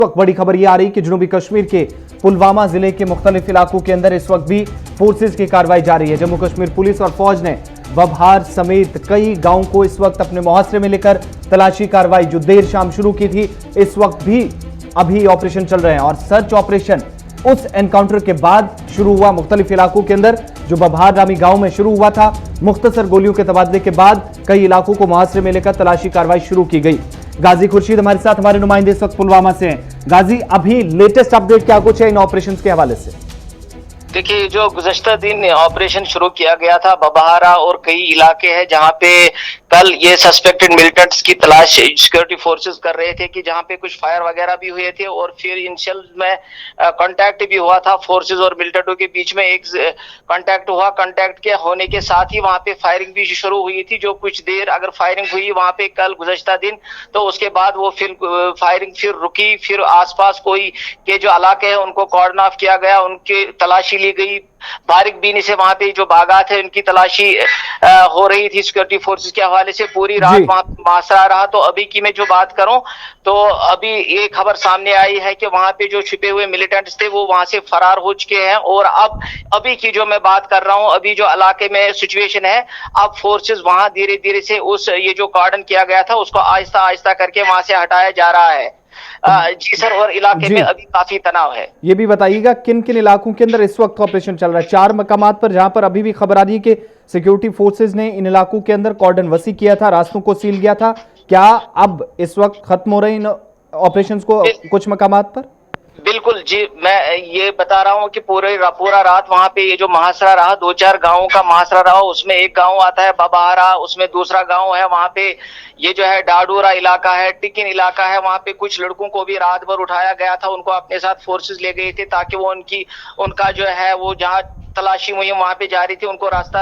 वक्त बड़ी खबर ये आ रही कि जनूबी कश्मीर के पुलवामा जिले के मुख्तलिफ इलाकों के अंदर इस वक्त भी फोर्सेज की कार्रवाई जारी है। जम्मू कश्मीर पुलिस और फौज ने बबहार समेत कई गांवों को इस वक्त अपने मुहासरे में लेकर तलाशी कार्रवाई जो देर शाम शुरू की थी, इस वक्त भी अभी ऑपरेशन चल रहे हैं। और सर्च ऑपरेशन उस एनकाउंटर के बाद शुरू हुआ मुख्तलिफ इलाकों के अंदर, जो बबहार नामी गांव में शुरू हुआ था। मुख्तसर गोलियों के तबादले के बाद कई इलाकों को मुहासरे में लेकर तलाशी कार्रवाई शुरू की गई। गाजी खुर्शीद हमारे साथ, हमारे नुमाइंदे इस वक्त पुलवामा से हैं। गाजी, अभी लेटेस्ट अपडेट क्या कुछ है इन ऑपरेशन के हवाले से? देखिए, जो गुज़श्ता दिन ऑपरेशन शुरू किया गया था, बबहारा और कई इलाके हैं जहां पे कल ये सस्पेक्टेड मिलिटेंट्स की तलाश सिक्योरिटी फोर्सेस कर रहे थे कि जहां पे कुछ फायर वगैरह भी हुए थे और फिर इनिशियल में कांटेक्ट भी हुआ था फोर्सेस और मिलिटेंटों के बीच में। एक कांटेक्ट हुआ, कांटेक्ट के होने के साथ ही वहां पे फायरिंग भी शुरू हुई थी। जो कुछ देर अगर फायरिंग हुई वहां पे कल गुज़श्ता दिन, तो उसके बाद वो फिर फायरिंग फिर रुकी। फिर आसपास कोई के जो इलाके हैं उनको कॉर्डन ऑफ किया गया, उनकी तलाशी ली गई। बारिक बीनी से वहां पे जो बागात है उनकी तलाशी हो रही थी सिक्योरिटी फोर्सेस के हवाले से। पूरी रात वहां मासरा रहा। तो अभी की मैं जो बात करूं तो अभी ये खबर सामने आई है कि वहां पे जो छिपे हुए मिलिटेंट्स थे वो वहां से फरार हो चुके हैं। और अब अभी की जो मैं बात कर रहा हूं, अभी जो इलाके में सिचुएशन है, अब फोर्सेस वहां धीरे धीरे से उस ये जो कार्डन किया गया था उसको आहिस्ता आहिस्ता करके वहां से हटाया जा रहा है। जी सर, और इलाके में अभी काफी तनाव है। ये भी बताइएगा किन किन इलाकों के अंदर इस वक्त ऑपरेशन चल रहा है? 4 मकामात पर जहां पर अभी भी खबर आ रही है कि सिक्योरिटी फोर्सेज ने इन इलाकों के अंदर कॉर्डन वसी किया था, रास्तों को सील किया था। क्या अब इस वक्त खत्म हो रहे इन ऑपरेशंस को कुछ मकामात पर? बिल्कुल जी, मैं ये बता रहा हूँ कि पूरा रात वहां पे ये जो महासरा रहा, 2-4 गांवों का महासरा रहा। उसमें एक गांव आता है बबहारा, उसमें दूसरा गांव है वहां पे ये जो है डाडोरा इलाका है, टिकिन इलाका है। वहां पे कुछ लड़कों को भी रात भर उठाया गया था, उनको अपने साथ फोर्सेस ले गए थे ताकि वो उनका जो है वो जहाँ तलाशी मुहिम वहां पे जारी थी उनको रास्ता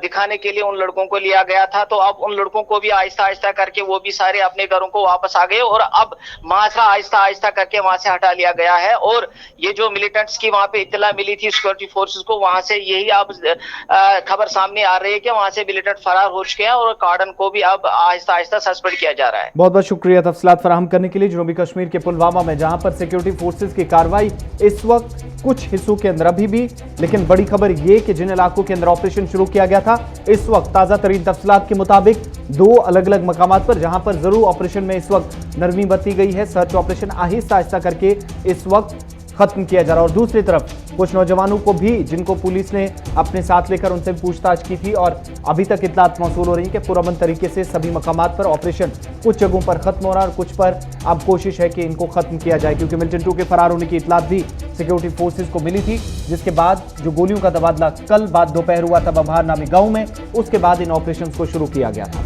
दिखाने के लिए उन लड़कों को लिया गया था। तो अब उन लड़कों को भी आहिस्ता आहिस्ता करके वो भी सारे अपने घरों को वापस आ गए और अब महासरा आहिस्ता आहिस्ता करके वहां से हटा लिया गया है। और ये जो मिलिटेंट्स की वहां पे इत्तला मिली थी सिक्योरिटी फोर्सेस को, वहां से यही अब खबर सामने आ रही है कि वहां से मिलिटेंट फरार हो चुके हैं और कार्डन को भी अब आहिस्ता आहिस्ता सस्पेंड किया जा रहा है। बहुत बहुत शुक्रिया तफसीलात फराहम करने के लिए। जनूबी कश्मीर के पुलवामा में जहां पर सिक्योरिटी फोर्सेज की कार्रवाई इस वक्त कुछ हिस्सों के अंदर अभी भी, लेकिन बड़ी खबर यह कि जिन इलाकों के अंदर ऑपरेशन शुरू किया गया था, इस वक्त ताजा तरीन तफसीलात के मुताबिक 2 अलग अलग मकामात पर जहां पर जरूर ऑपरेशन में इस वक्त नरमी बरती गई है। सर्च ऑपरेशन आहिस्ता आहिस्ता करके इस वक्त खत्म किया जा रहा है। और दूसरी तरफ कुछ नौजवानों को भी जिनको पुलिस ने अपने साथ लेकर उनसे पूछताछ की थी और अभी तक इत्तलात मौसूल हो रही है कि पुरअमन तरीके से सभी मकामात पर ऑपरेशन कुछ जगहों पर खत्म हो रहा है और कुछ पर अब कोशिश है कि इनको खत्म किया जाए, क्योंकि मिलिटेंटों के फरार होने की इत्तलात भी सिक्योरिटी फोर्सेज को मिली थी, जिसके बाद जो गोलियों का तबादला कल बाद दोपहर हुआ था बबहार नामी गांव में, उसके बाद इन ऑपरेशन को शुरू किया गया था।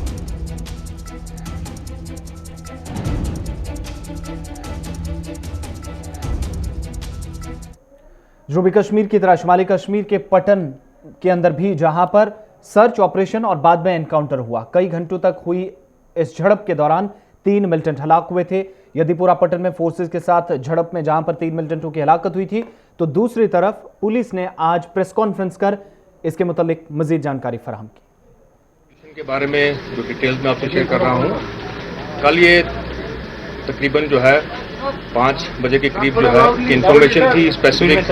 जनूबी कश्मीर की तरह शुमाली कश्मीर के पटन के अंदर भी जहां पर सर्च ऑपरेशन और बाद में एनकाउंटर हुआ, कई घंटों तक हुई इस झड़प के दौरान 3 मिलिटेंट हलाक हुए थे। यदीपुरा पटन में फोर्सेस के साथ झड़प में जहां पर 3 मिलिटेंटों की हलाकत हुई थी, तो दूसरी तरफ पुलिस ने आज प्रेस कॉन्फ्रेंस कर इसके मुतालिक मजीद जानकारी फराहम की। के बारे में जो डिटेल्स मैं आपसे शेयर कर रहा हूँ, कल ये तकरीबन जो है 5 बजे के करीब जो है इंफॉर्मेशन थी स्पेसिफिक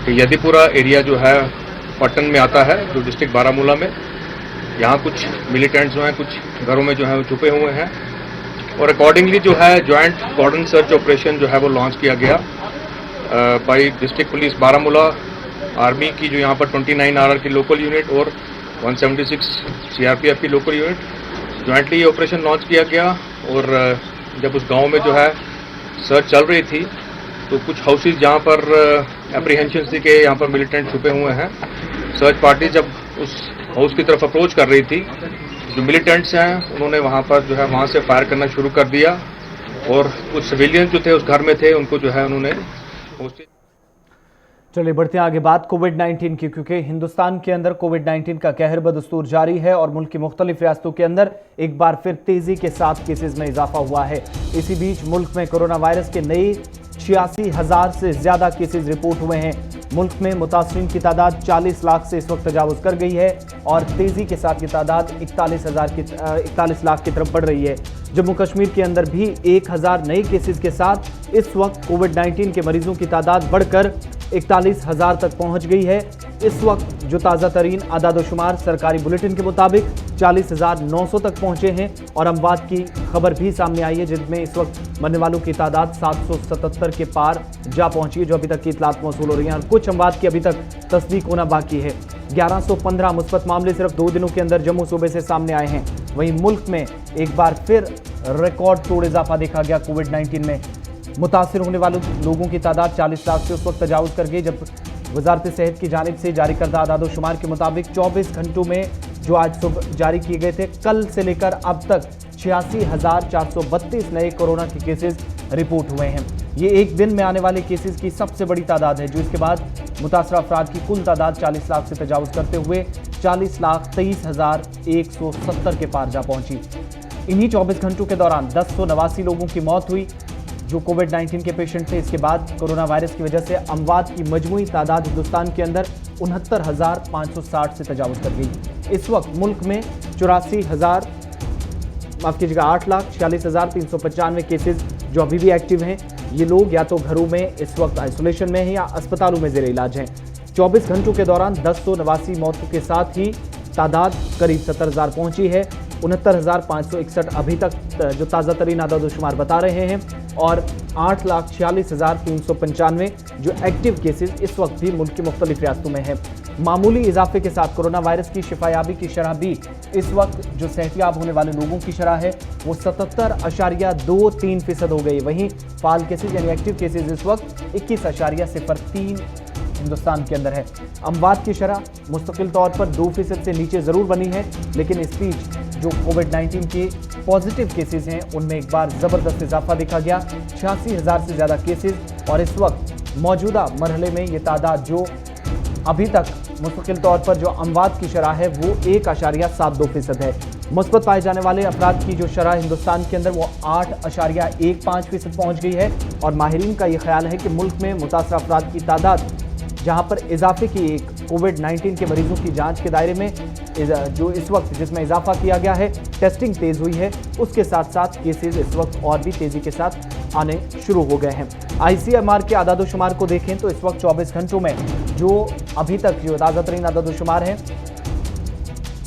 यदीपुरा एरिया जो है पटन में आता है, जो डिस्ट्रिक्ट बारामूला में। यहाँ कुछ मिलिटेंट्स जो हैं कुछ घरों में जो है छुपे हुए हैं और अकॉर्डिंगली जो है जॉइंट कॉर्डन सर्च ऑपरेशन जो है वो लॉन्च किया गया by district police Baramulla, army की जो यहाँ पर 29 RR की लोकल यूनिट और 176 CRPF की लोकल यूनिट। जॉइंटली ये ऑपरेशन लॉन्च किया गया और जब उस गांव में जो है सर्च चल रही थी तो कुछ हाउसेज जहां पर एप्रीहेंशन थी कि यहाँ पर मिलिटेंट छुपे हुए हैं, सर्च पार्टी जब उस हाउस की तरफ अप्रोच कर रही थी, जो मिलिटेंट्स हैं उन्होंने वहां पर जो है वहां से फायर करना शुरू कर दिया और कुछ सिविलियन जो थे उस घर में थे उनको जो है उन्होंने। चलिए बढ़ते हैं आगे बात कोविड-19 की, क्योंकि हिंदुस्तान के अंदर कोविड-19 का कहर बदस्तूर जारी है और मुल्क की मुख्तलिफ रियासतों के अंदर एक बार फिर तेजी के साथ केसेस में इजाफा हुआ है। इसी बीच मुल्क में कोरोना वायरस के नए 86,000 से ज्यादा केसेस रिपोर्ट हुए हैं। मुल्क में मुतासरीन की तादाद 40 लाख से इस वक्त तजावुज कर गई है और तेजी के साथ ये तादाद 41 लाख की तरफ बढ़ रही है। जम्मू कश्मीर के अंदर भी 1000 नए केसेस के साथ इस वक्त कोविड-19 के मरीजों की तादाद बढ़कर 41,000 तक पहुंच गई है। इस वक्त जो ताज़ा तरीन आदादोशुमार सरकारी बुलेटिन के मुताबिक 40,900 तक पहुंचे हैं और अमवात की खबर भी सामने आई है, जिनमें इस वक्त मरने वालों की तादाद 777 के पार जा पहुंची है, जो अभी तक की इतलात मौसूल हो रही हैं और कुछ अमवात की अभी तक तस्दीक होना बाकी है। 1115 मुस्बत मामले सिर्फ 2 दिनों के अंदर जम्मू सूबे से सामने आए हैं। वहीं मुल्क में एक बार फिर रिकॉर्ड तोड़ इजाफा देखा गया। कोविड-19 में मुतासिर होने वाले लोगों की तादाद 40 लाख से उस वक्त तजावुज कर गई जब वजारत सेहत की जानिब से जारी करदा आदादोशुमार के मुताबिक 24 घंटों में जो आज सुबह जारी किए गए थे, कल से लेकर अब तक 86,432 नए कोरोना के केसेस रिपोर्ट हुए हैं। ये एक दिन में आने वाले केसेस की सबसे बड़ी तादाद है, जो इसके बाद मुतासरा अफराद की कुल तादाद 40 लाख से तजावुज करते हुए 40,23,170 के पार जा पहुंची। इन्हीं 24 घंटों के दौरान 1089 लोगों की मौत हुई जो कोविड-19 के पेशेंट थे। इसके बाद कोरोना वायरस की वजह से अमवात की मजमूई तादाद हिंदुस्तान के अंदर 69,560 से तजावुज कर गई। इस वक्त मुल्क में 8,46,395 केसेस जो अभी भी एक्टिव हैं। ये लोग या तो घरों में इस वक्त आइसोलेशन में हैं या अस्पतालों में जेर इलाज हैं। 24 घंटों के दौरान 1089 मौतों के साथ ही तादाद करीब 70,000 पहुंची है। 69,561 अभी तक जो ताज़ा तरीन आदादोशुमार बता रहे हैं और 8,46,395 जो एक्टिव केसेस इस वक्त भी मुल्क की मुख्तलिफ रियासतों में है। मामूली इजाफे के साथ कोरोना वायरस की शिफायाबी की शरह भी इस वक्त जो सेहतियाब होने वाले लोगों की शरह है वो 77.23% हो गई। वहीं फाल केसेज यानी एक्टिव केसेज इस वक्त 21.03 हिंदुस्तान के अंदर है। अमवात की शरह मुस्तकिल तौर पर 2% से नीचे ज़रूर बनी है, लेकिन इस बीच जो कोविड-19 के पॉजिटिव केसेस हैं उनमें एक बार ज़बरदस्त इजाफा देखा गया। 86,000 से ज़्यादा केसेस और इस वक्त मौजूदा मरहले में ये तादाद जो अभी तक मुस्तकिल तौर पर जो अमवात की शरह है वो 1.72% है। मुस्बत पाए जाने वाले अफराद की जो शरह हिंदुस्तान के अंदर वो 8.15% पहुँच गई है और माहिरीन का ये ख्याल है कि मुल्क में मुतासरा अफराद की तादाद जहां पर इजाफे की एक कोविड-19 के मरीजों की जांच के दायरे में जो इस वक्त जिसमें इजाफा किया गया है, टेस्टिंग तेज़ हुई है, उसके साथ साथ केसेस इस वक्त और भी तेज़ी के साथ आने शुरू हो गए हैं। ICMR के आदादोशुमार को देखें तो इस वक्त 24 घंटों में जो अभी तक जो ताज़ा तरीन आदादोशुमार हैं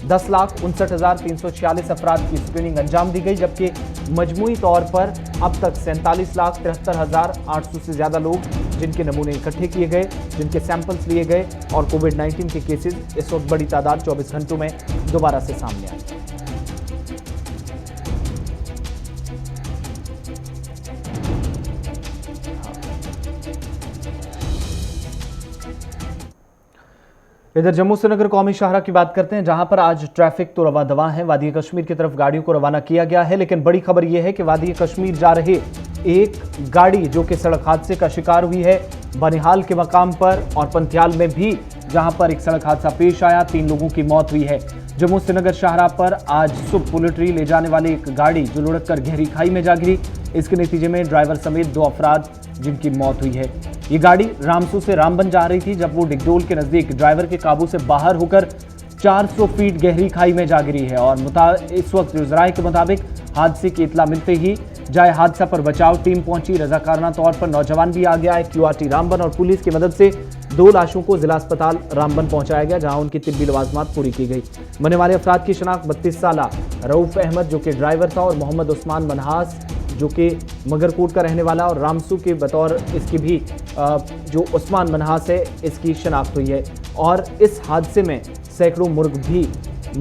10,59,346 अफराद की स्क्रीनिंग अंजाम दी गई, जबकि मजमूई तौर पर अब तक 47,73,800 से ज़्यादा लोग जिनके नमूने इकट्ठे किए गए, जिनके सैंपल्स लिए गए और कोविड-19 के केसेस इस वक्त बड़ी तादाद 24 घंटों में दोबारा से सामने आई। इधर जम्मू श्रीनगर कौमी शाहरा की बात करते हैं, जहां पर आज ट्रैफिक तो रवा दवा है। वादी कश्मीर की तरफ गाड़ियों को रवाना किया गया है, लेकिन बड़ी खबर यह है कि वादी कश्मीर जा रहे एक गाड़ी जो कि सड़क हादसे का शिकार हुई है बनिहाल के मकाम पर और पंथियाल में भी जहां पर एक सड़क हादसा पेश आया, 3 लोगों की मौत हुई है। जम्मू श्रीनगर शाहरा पर आज सुबह पोल्ट्री ले जाने वाली एक गाड़ी जो लुढ़क कर गहरी खाई में जा गिरी, इसके नतीजे में ड्राइवर समेत 2 अफराद जिनकी मौत हुई है। ये गाड़ी रामसू से रामबन जा रही थी जब वो डिगडोल के नजदीक ड्राइवर के काबू से बाहर होकर 400 फीट गहरी खाई में जा गिरी है और इस वक्त जो ज़राए के मुताबिक हादसे की इतला मिलते ही जाए हादसा पर बचाव टीम पहुंची। रजाकाराना तौर पर नौजवान भी आ गया है। QRT रामबन और पुलिस की मदद से 2 लाशों को जिला अस्पताल रामबन पहुंचाया गया, जहां उनकी तिब्बी लवाजमात पूरी की गई। मरने वाले अफराद की शनाख्त 32 साला रऊफ अहमद जो कि ड्राइवर था और मोहम्मद उस्मान मनहास जो कि मगरकोट का रहने वाला और रामसू के बतौर इसकी भी जो उस्मान मनहास है इसकी शनाख्त हुई है। और इस हादसे में सैकड़ों मुर्ग भी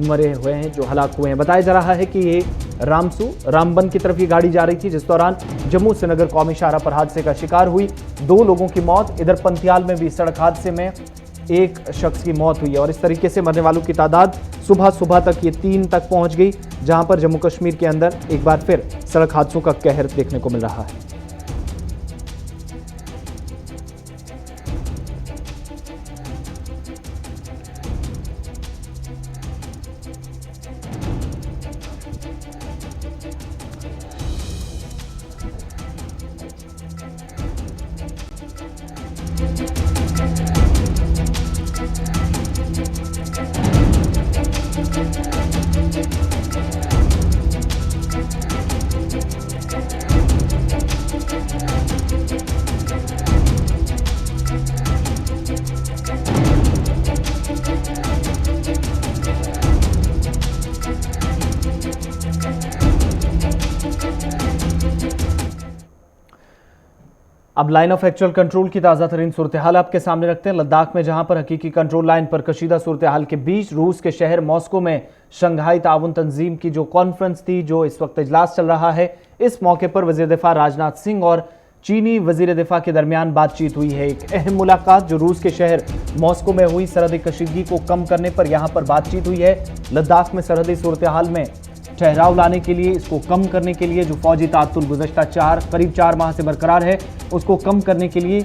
मरे हुए हैं जो हलाक हुए हैं। बताया जा रहा है कि ये रामसू रामबन की तरफ ये गाड़ी जा रही थी, जिस दौरान जम्मू श्रीनगर कौमी शाहरा पर हादसे का शिकार हुई, 2 लोगों की मौत। इधर पंथियाल में भी सड़क हादसे में एक शख्स की मौत हुई है और इस तरीके से मरने वालों की तादाद सुबह तक ये 3 तक पहुंच गई, जहां पर जम्मू कश्मीर के अंदर एक बार फिर सड़क हादसों का कहर देखने को मिल रहा है। अब लाइन ऑफ एक्चुअल कंट्रोल की ताज़ा तरीन सूरत हाल आपके सामने रखते हैं। लद्दाख में जहां पर हकीकी कंट्रोल लाइन पर कशीदा सूरत हाल के बीच रूस के शहर मॉस्को में शंघाई ताउन तंजीम की जो कॉन्फ्रेंस थी, जो इस वक्त इजलास चल रहा है, इस मौके पर वज़ीर दिफा राजनाथ सिंह और चीनी वज़ीर दिफा के दरमियान बातचीत हुई है। एक अहम मुलाकात जो रूस के शहर मॉस्को में हुई, सरहदी कशीदगी को कम करने पर यहां पर बातचीत हुई है। लद्दाख में सरहदी सूरत हाल में ठहराव लाने के लिए, इसको कम करने के लिए जो फौजी तातुल गुज़श्ता करीब 4 माह से बरकरार है, उसको कम करने के लिए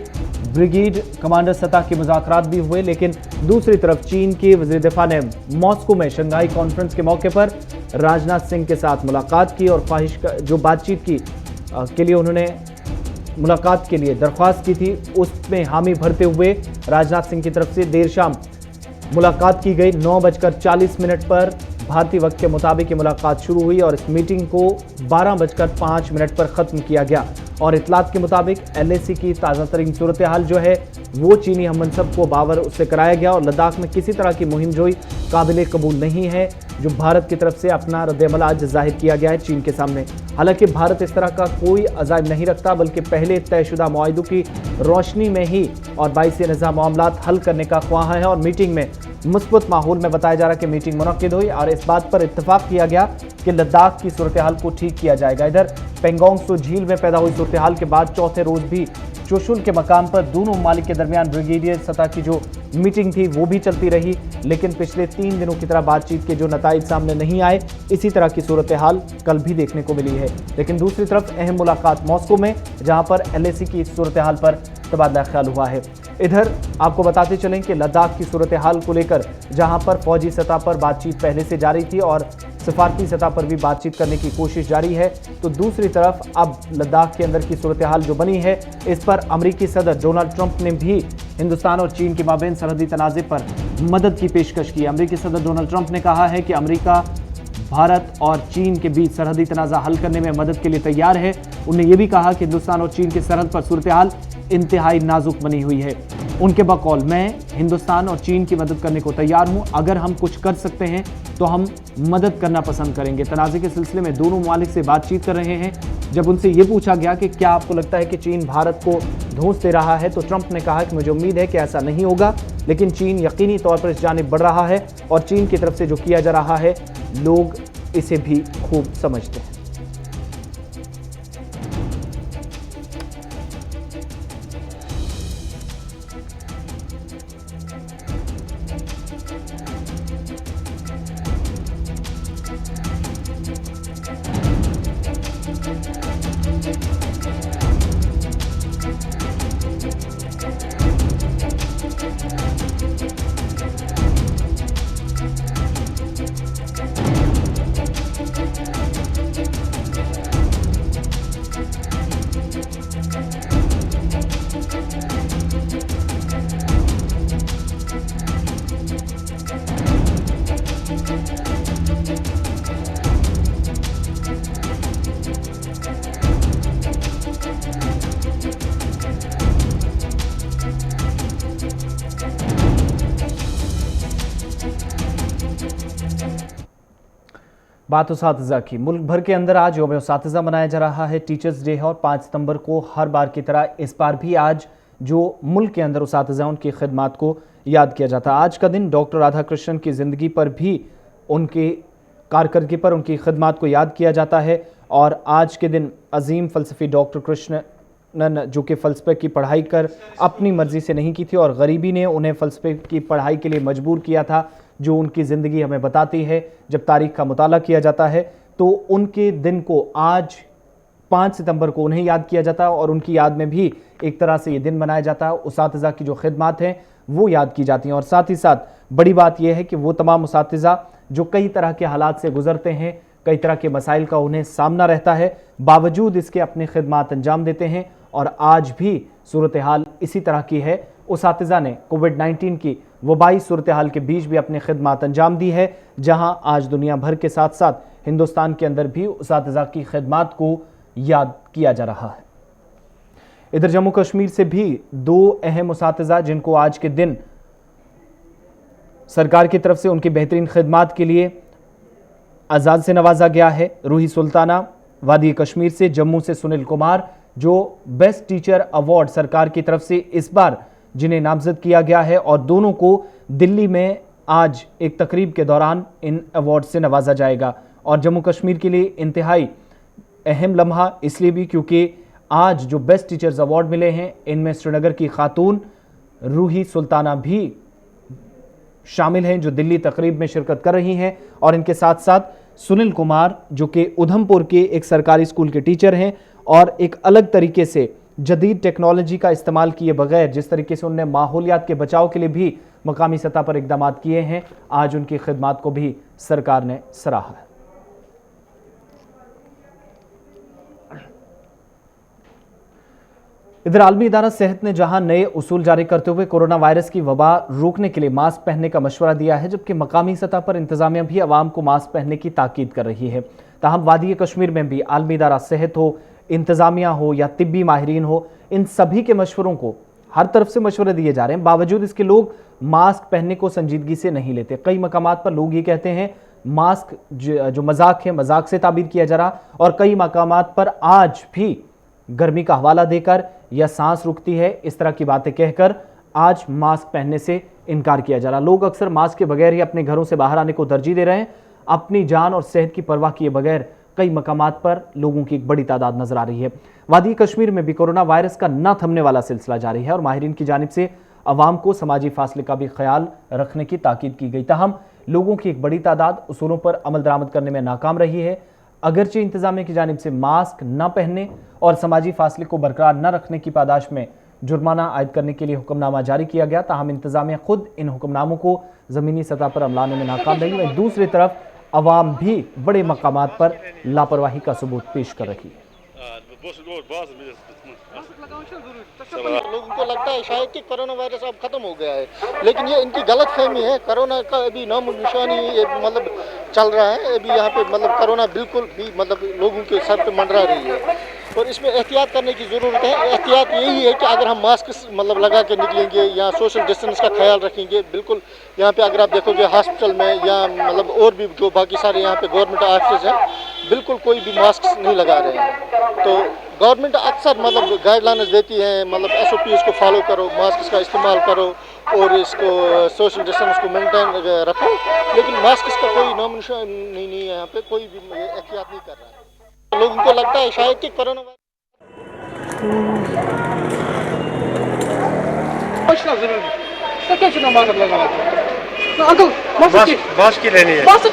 ब्रिगेड कमांडर सतह के मुज़ाकरात भी हुए। लेकिन दूसरी तरफ चीन के वज़ीर दिफा ने मॉस्को में शंघाई कॉन्फ्रेंस के मौके पर राजनाथ सिंह के साथ मुलाकात की और ख्वाहिश जो बातचीत की के लिए उन्होंने मुलाकात के लिए दरख्वास्त की थी, उसमें हामी भरते हुए राजनाथ सिंह की तरफ से देर शाम मुलाकात की गई। 9:40 पर भारतीय वक्त के मुताबिक ये मुलाकात शुरू हुई और इस मीटिंग को 12:05 पर ख़त्म किया गया। और इतलात के मुताबिक LAC की ताज़ा तरीन सूरत हाल जो है वो चीनी हममनसब को बावर उससे कराया गया और लद्दाख में किसी तरह की मुहिम जोई काबिल कबूल नहीं है, जो भारत की तरफ से अपना रद्द-ए-अमल आज जाहिर किया गया है चीन के सामने। हालांकि भारत इस तरह का कोई अज़ाइम नहीं रखता, बल्कि पहले तयशुदा मुआहिदों की रोशनी में ही और बाइस निज़ाम मामलात हल करने का ख्वाह है। और मीटिंग में मुस्बत माहौल में बताया जा रहा है कि मीटिंग मुनक्किद हुई और इस बात पर इत्तफाक किया गया कि लद्दाख की सूरत हाल को ठीक किया जाएगा। इधर पेंगोंग सो झील में पैदा हुई सूरत हाल के बाद चौथे रोज भी चुशुल के मकाम पर दोनों ममालिक के दरमियान ब्रिगेडियर सतह की जो मीटिंग थी वो भी चलती रही, लेकिन पिछले 3 दिनों की तरह बातचीत के जो नताइज सामने नहीं आए, इसी तरह की सूरत हाल कल भी देखने को मिली है। लेकिन दूसरी तरफ अहम मुलाकात मॉस्को में, जहां पर LAC की इस सूरत हाल पर तबादला ख्याल हुआ है। इधर आपको बताते चलें कि लद्दाख की सूरत हाल को लेकर जहां पर फौजी सतह पर बातचीत पहले से जारी थी और सिफारती सतह पर भी बातचीत करने की कोशिश जारी है, तो दूसरी तरफ अब लद्दाख के अंदर की सूरत हाल जो बनी है, इस पर अमेरिकी सदर डोनाल्ड ट्रंप ने भी हिंदुस्तान और चीन के माबेन सरहदी तनाज़े पर मदद की पेशकश की। अमेरिकी सदर डोनाल्ड ट्रंप ने कहा है कि अमेरिका भारत और चीन के बीच सरहदी तनाज़ा हल करने में मदद के लिए तैयार है। उन्होंने ये भी कहा कि हिंदुस्तान और चीन की सरहद पर सूरत हाल इंतहाई नाजुक बनी हुई है। उनके बकौल, मैं हिंदुस्तान और चीन की मदद करने को तैयार हूं, अगर हम कुछ कर सकते हैं तो हम मदद करना पसंद करेंगे। तनाज़े के सिलसिले में दोनों ममालिक से बातचीत कर रहे हैं। जब उनसे ये पूछा गया कि क्या आपको लगता है कि चीन भारत को धौंस दे रहा है, तो ट्रंप ने कहा कि मुझे उम्मीद है कि ऐसा नहीं होगा, लेकिन चीन यकीनी तौर पर इस जानिब बढ़ रहा है और चीन की तरफ से जो किया जा रहा है लोग इसे भी खूब समझते हैं। बात उसातिज़ा की। मुल्क भर के अंदर आज यौम उसातिज़ा मनाया जा रहा है, टीचर्स डे है और 5 सितंबर को हर बार की तरह इस बार भी आज जो मुल्क के अंदर उसातिज़ा उनकी खिदमात को याद किया जाता है। आज का दिन डॉक्टर राधाकृष्णन की ज़िंदगी पर भी, उनकी कारकर्दगी पर, उनकी खिदमात को याद किया जाता है। और आज के दिन अजीम फ़लसफ़ी डॉक्टर कृष्णन, जो कि फ़लसफ़े की पढ़ाई कर अपनी मर्ज़ी से नहीं की थी और गरीबी ने उन्हें फ़लसफ़े की पढ़ाई के लिए मजबूर किया था, जो उनकी ज़िंदगी हमें बताती है। जब तारीख़ का मुताला किया जाता है तो उनके दिन को आज 5 सितंबर को उन्हें याद किया जाता है और उनकी याद में भी एक तरह से ये दिन मनाया जाता है। उसातिज़ा की जो खिदमात हैं वो याद की जाती हैं और साथ ही साथ बड़ी बात यह है कि वो तमाम उसातिज़ा जो कई तरह के हालात से गुजरते हैं, कई तरह के मसाइल का उन्हें सामना रहता है, बावजूद इसके अपनी खिदमात अंजाम देते हैं और आज भी सूरत हाल इसी तरह की है। उसातिज़ा ने कोविड-19 की वबाई सूरत हाल के बीच भी अपनी खिदमात अंजाम दी है, जहां आज दुनिया भर के साथ साथ हिंदुस्तान के अंदर भी उसातिज़ा की खिदमात को याद किया जा रहा है। इधर जम्मू कश्मीर से भी 2 अहम उसातिज़ा जिनको आज के दिन सरकार की तरफ से उनकी बेहतरीन खिदमात के लिए आज़ाद से नवाजा गया है। रूही सुल्ताना वादी कश्मीर से, जम्मू से सुनील कुमार, जो बेस्ट टीचर अवार्ड सरकार की तरफ से इस बार जिन्हें नामजद किया गया है, और दोनों को दिल्ली में आज एक तकरीब के दौरान इन अवार्ड से नवाजा जाएगा। और जम्मू कश्मीर के लिए इंतहाई अहम लम्हा इसलिए भी क्योंकि आज जो बेस्ट टीचर्स अवार्ड मिले हैं, इनमें श्रीनगर की खातून रूही सुल्ताना भी शामिल हैं, जो दिल्ली तकरीब में शिरकत कर रही हैं, और इनके साथ साथ सुनील कुमार जो कि उधमपुर के एक सरकारी स्कूल के टीचर हैं, और एक अलग तरीके से जदीद टेक्नोलॉजी का इस्तेमाल किए बगैर जिस तरीके से उन्होंने माहौलियात के बचाव के लिए भी मकामी सतह पर इकदाम किए हैं, आज उनकी खिदमत को भी सरकार ने सराहा है। इधर आलमी इदारा सेहत ने जहां नए उसूल जारी करते हुए कोरोना वायरस की वबा रोकने के लिए मास्क पहनने का मशवरा दिया है, जबकि मकामी सतह पर इंतजामिया भी आवाम को मास्क पहनने की ताकीद कर रही है। ताहम वादी कश्मीर में भी आलमी इदारा सेहत हो, इंतजामिया हो या तिब्बी माहिरीन हो, इन सभी के मशवरों को हर तरफ से मशवरे दिए जा रहे हैं। बावजूद इसके लोग मास्क पहनने को संजीदगी से नहीं लेते। कई मकामात पर लोग ये कहते हैं मास्क जो मजाक है, मजाक से ताबीर किया जा रहा, और कई मकामात पर आज भी गर्मी का हवाला देकर या सांस रुकती है, इस तरह की बातें कहकर आज मास्क पहनने से इनकार किया जा रहा। लोग अक्सर मास्क के बगैर ही अपने घरों से बाहर आने को तरजीह दे रहे हैं। अपनी जान और सेहत की परवाह किए बगैर कई मकामात पर लोगों की एक बड़ी तादाद नजर आ रही है। वादी कश्मीर में भी कोरोना वायरस का न थमने वाला सिलसिला जारी है, और माहिरीन की जानिब से अवाम को समाजी फासले का भी ख्याल रखने की ताकीद की गई। ताहम लोगों की एक बड़ी तादाद उसूलों पर अमल दरामद करने में नाकाम रही है। अगरचे इंतजामिया की जानिब से मास्क न पहनने और समाजी फासले को बरकरार न रखने की पादाश में जुर्माना आयद करने के लिए हुक्मनामा जारी किया गया, ताहम इंतजामिया खुद इन हुक्मनामों को ज़मीनी सतह पर अमलाने में नाकाम रही। वहीं दूसरी तरफ अवाम भी बड़े मकामात पर लापरवाही का सबूत पेश कर रही है। लोगों को लगता है शायद कि कोरोना वायरस अब खत्म हो गया है, लेकिन ये इनकी गलत फहमी है। कोरोना का अभी नामो निशानी मतलब चल रहा है। अभी यहाँ पे मतलब कोरोना बिल्कुल भी मतलब लोगों के सर पे मंडरा रही है, और इसमें एहतियात करने की ज़रूरत है। एहतियात यही है कि अगर हम मास्क मतलब लगा के निकलेंगे या सोशल डिस्टेंस का ख्याल रखेंगे। बिल्कुल यहाँ पे अगर आप देखोगे हॉस्पिटल में या मतलब और भी जो बाकी सारे यहाँ पे गवर्नमेंट ऑफिस हैं, बिल्कुल कोई भी मास्क नहीं लगा रहे हैं। तो गवर्नमेंट अक्सर मतलब गाइडलाइंस देती है, मतलब SOPs को फॉलो करो, मास्क का इस्तेमाल करो और इसको सोशल डिस्टेंस को मेंटेन रखो, लेकिन मास्क का कोई नाम निशान नहीं है। यहाँ पे कोई भी एहतियात नहीं कर रहा है। लोगों को लगता है शायद कि कोरोना मास्क की लेनी है। मास्क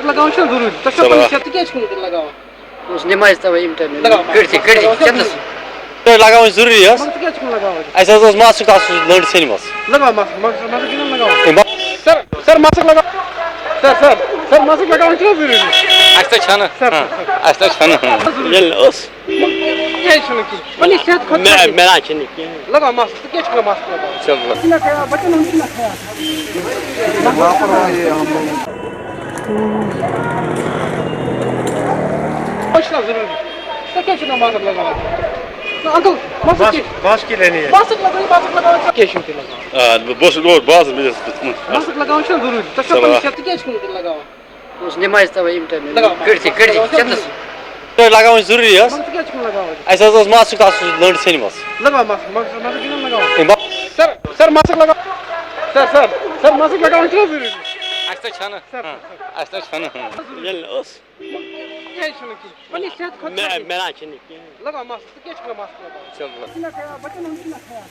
लगाओ जरूरी नमाज लगाओ जरूरी है। ऐसा तो मास्क का लड़ से नहीं लगाओ सर मास्क लगाओ सर मास्क लगाओ जरूरी ऐसा छाना ऐसा छाना ये लॉस बनी सेहत खत मेरा चीनी लगाओ मास्क के छ मास्क लगाओ चल ना खाया बच्चे नहीं ना खाया लापरवाही हम लोग कुछ ना जरूरी तो क्या छ मास्क लगाओ ना अंकल मास्क की लेनी है। मास्क लगाओ के छ लगाओ बस रोड बस मास्क लगाओ जरूरी तो सब बनी सेहत के छ लगाओ उस नमाज तब इम्तिहान में लगाओ कर चंद लगाओ जरूरी है। मास्क के छ लगाओ ऐसा तो मास्क का लड़ से नहीं लगाओ मास्क लगाओ सर मास्क लगाओ सर मास्क लगाओ जरूरी ऐसा छाना ऐसा छाना ये लॉस बनी सेहत खत मेरा चीनी लगाओ मास्क के छ मास्क लगाओ चल ना खाया बच्चे नहीं ना खाया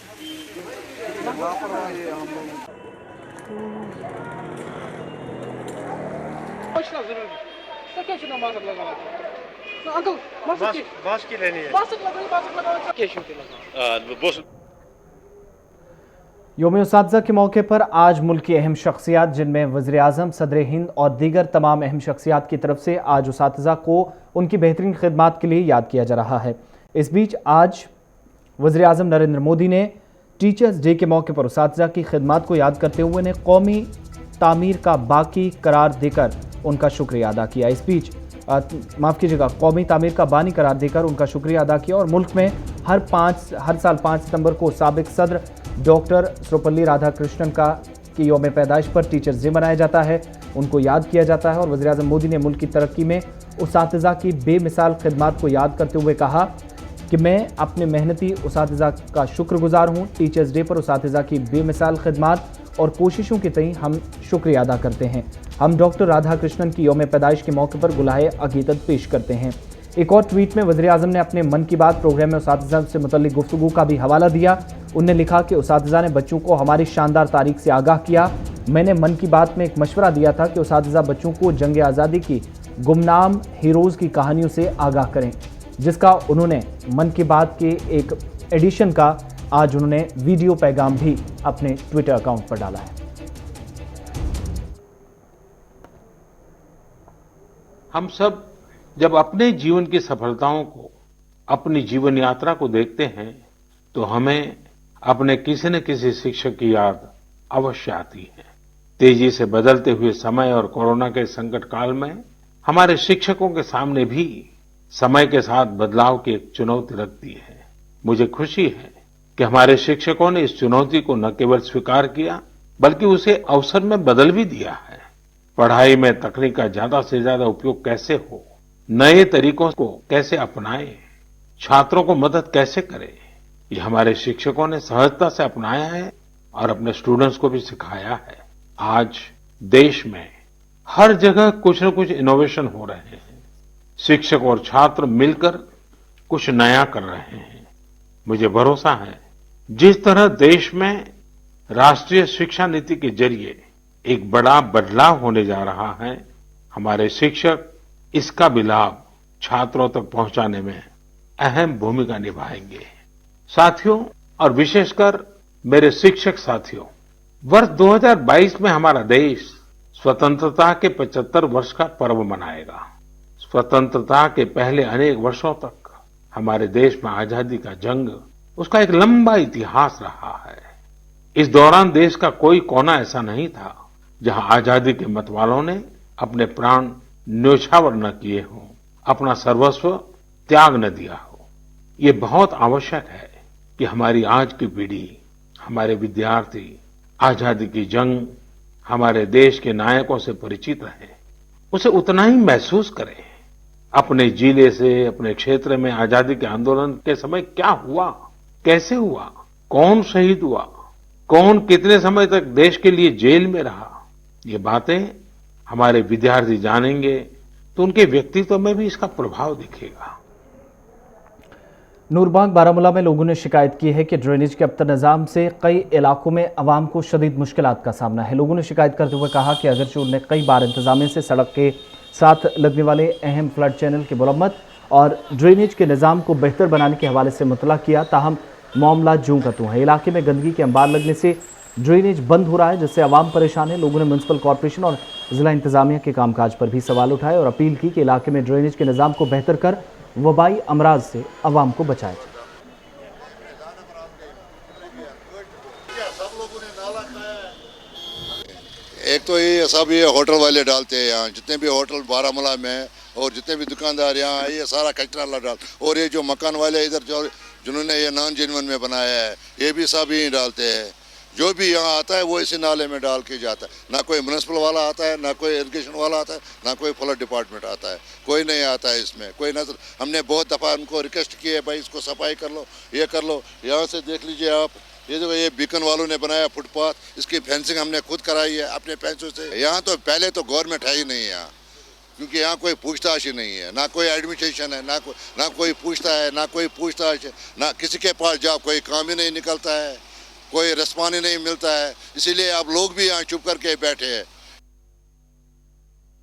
लापरवाही हम लोग कुछ ना जरूरी तो क्या छ मास्क लगाओ ना अंकल मास्क की लेनी है। मास्क लगाओ के छ लगाओ बस यौम-ए-उसातिज़ा के मौके पर आज मुल्क की अहम शख्सियात जिनमें वज़ीर-ए-आज़म, सदर-ए-हिंद और दीगर तमाम अहम शख्सियात की तरफ से आज उसातिज़ा को उनकी बेहतरीन खिदमात के लिए याद किया जा रहा है। इस बीच आज वज़ीर-ए-आज़म नरेंद्र मोदी ने टीचर्स डे के मौके पर उसातिज़ा की खिदमात को याद करते हुए उन्हें कौमी तामीर का बाकी करार देकर उनका शुक्रिया अदा किया। इस बीच माफ़ कीजिएगा, कौमी तामीर का बानी करार देकर उनका शुक्रिया अदा किया। और मुल्क में हर साल 5 सितंबर को साबिक सदर डॉक्टर सर्वपल्ली राधाकृष्णन की यौम पैदाइश पर टीचर्स डे मनाया जाता है, उनको याद किया जाता है। और वज़ीर-ए-आज़म मोदी ने मुल्क की तरक्की में उसातिज़ा की बेमिसाल खिदमत को याद करते हुए कहा कि मैं अपने मेहनती उसातिज़ा का शुक्रगुजार हूँ। टीचर्स डे पर उसातिज़ा की बेमिसाल खिदमत और कोशिशों के तई हम शुक्रिया अदा करते हैं। हम डॉक्टर राधाकृष्णन की यौम पैदाइश के मौके पर गुलाहे अकीदत पेश करते हैं। एक और ट्वीट में वज़ीर आज़म ने अपने मन की बात प्रोग्राम में उसातिज़ा से मुतल्लिक गुफ्तगू का भी हवाला दिया। उन्होंने लिखा कि उसातिज़ा ने बच्चों को हमारी शानदार तारीख से आगाह किया। मैंने मन की बात में एक मशवरा दिया था कि उसातिज़ा बच्चों को जंग आज़ादी की गुमनाम हीरोज़ की कहानियों से आगाह करें, जिसका उन्होंने मन की बात के एक एडिशन का आज उन्होंने वीडियो पैगाम भी अपने ट्विटर अकाउंट पर डाला है। हम सब जब अपने जीवन की सफलताओं को, अपनी जीवन यात्रा को देखते हैं तो हमें अपने किसी न किसी शिक्षक की याद अवश्य आती है। तेजी से बदलते हुए समय और कोरोना के संकट काल में हमारे शिक्षकों के सामने भी समय के साथ बदलाव की एक चुनौती रख दी है। मुझे खुशी है कि हमारे शिक्षकों ने इस चुनौती को न केवल स्वीकार किया बल्कि उसे अवसर में बदल भी दिया है। पढ़ाई में तकनीक का ज्यादा से ज्यादा उपयोग कैसे हो, नए तरीकों को कैसे अपनाएं, छात्रों को मदद कैसे करें, ये हमारे शिक्षकों ने सहजता से अपनाया है और अपने स्टूडेंट्स को भी सिखाया है। आज देश में हर जगह कुछ न कुछ इनोवेशन हो रहे हैं। शिक्षक और छात्र मिलकर कुछ नया कर रहे हैं। मुझे भरोसा है जिस तरह देश में राष्ट्रीय शिक्षा नीति के जरिए एक बड़ा बदलाव होने जा रहा है, हमारे शिक्षक इसका भी लाभ छात्रों तक पहुंचाने में अहम भूमिका निभाएंगे। साथियों और विशेषकर मेरे शिक्षक साथियों, वर्ष 2022 में हमारा देश स्वतंत्रता के 75 वर्ष का पर्व मनाएगा। स्वतंत्रता के पहले अनेक वर्षों तक हमारे देश में आजादी का जंग, उसका एक लंबा इतिहास रहा है। इस दौरान देश का कोई कोना ऐसा नहीं था जहां आजादी के मतवालों ने अपने प्राण न्योछावर न किए हों, अपना सर्वस्व त्याग न दिया हो। ये बहुत आवश्यक है कि हमारी आज की पीढ़ी, हमारे विद्यार्थी आजादी की जंग, हमारे देश के नायकों से परिचित रहें, उसे उतना ही महसूस करें। अपने जिले से, अपने क्षेत्र में आजादी के आंदोलन के समय क्या हुआ, कैसे हुआ, कौन शहीद हुआ, कौन कितने समय तक देश के लिए जेल में रहा, ये बातें हमारे विद्यार्थी जानेंगे तो उनके व्यक्तित्व में भी इसका प्रभाव दिखेगा। नूरबाग बारामूला में लोगों ने शिकायत की है कि ड्रेनेज के अबतर निज़ाम से कई इलाकों में अवाम को शदीद मुश्किलात का सामना है। लोगों ने शिकायत करते हुए कहा कि अगरचे उन्होंने कई बार इंतजामिया से सड़क के साथ लगने वाले अहम फ्लड चैनल की मरम्मत और ड्रेनेज के निज़ाम को बेहतर बनाने के हवाले से मुतला किया, ताहम मामला जूं का तूं है। इलाके में गंदगी के अंबार लगने से ड्रेनेज बंद हो रहा है, जिससे आवाम परेशान है। लोगों ने म्यूनसिपल कॉरपोरेशन और जिला इंतजामिया के कामकाज पर भी सवाल उठाए और अपील की कि इलाके में ड्रेनेज के निज़ाम को बेहतर कर वबाई अमराज से आवाम को बचाया जाए। एक तो ये सब ये होटल वाले डालते हैं, यहाँ जितने भी होटल बारामूला में और जितने भी दुकानदार यहाँ, ये सारा कचरा डाल, और ये जो मकान वाले इधर जो जिन्होंने ये नॉन जेन्युइन में बनाया है, ये भी सब यहीं डालते हैं। जो भी यहाँ आता है वो इसी नाले में डाल के जाता है। ना कोई म्यूनसिपल वाला आता है, ना कोई इरिगेशन वाला आता है, ना कोई फ्लड डिपार्टमेंट आता है, कोई नहीं आता है इसमें, कोई नजर। हमने बहुत दफ़ा उनको रिक्वेस्ट की है, भाई इसको सफाई कर लो, ये कर लो। यहाँ से देख लीजिए आप, ये जो ये बीकन वालों ने बनाया फुटपाथ, इसकी फेंसिंग हमने खुद कराई है अपने पैसों से। यहाँ तो पहले तो गवर्नमेंट है ही नहीं यहाँ, क्योंकि यहाँ कोई पूछताछ ही नहीं है, ना कोई एडमिनिस्ट्रेशन है, ना कोई पूछता है, ना कोई पूछताछ है, ना किसी के पास जाओ कोई काम ही नहीं निकलता है, कोई रिस्पॉन्स ही नहीं मिलता है। इसीलिए आप लोग भी यहाँ चुप करके बैठे हैं।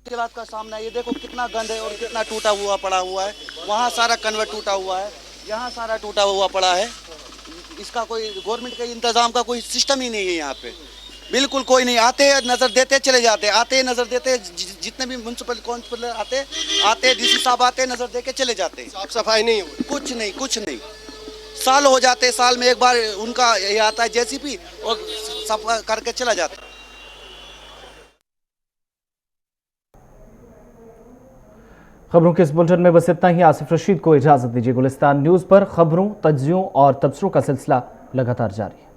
मुश्किलात का सामना, ये देखो कितना गंद है और कितना टूटा हुआ पड़ा हुआ है। वहाँ सारा कन्वर्ट टूटा हुआ है, यहाँ सारा टूटा हुआ पड़ा है। इसका कोई गवर्नमेंट के इंतजाम का कोई सिस्टम ही नहीं है यहाँ पे, बिल्कुल कोई नहीं। आते हैं नजर देते चले जाते, आते नजर देते, जितने भी म्यूनसिपल काउंसिलर आते डीसी साहब आते नजर दे के चले जाते। साफ सफाई नहीं, कुछ नहीं। साल हो जाते, साल में एक बार उनका ये आता है जेसीबी और सफाई करके चला जाता है। खबरों के इस बुलेटिन में बस इतना ही। आसिफ रशीद को इजाजत दीजिए। गुलिस्तान न्यूज़ पर खबरों, तज्जियों और तबसरों का सिलसिला लगातार जारी है।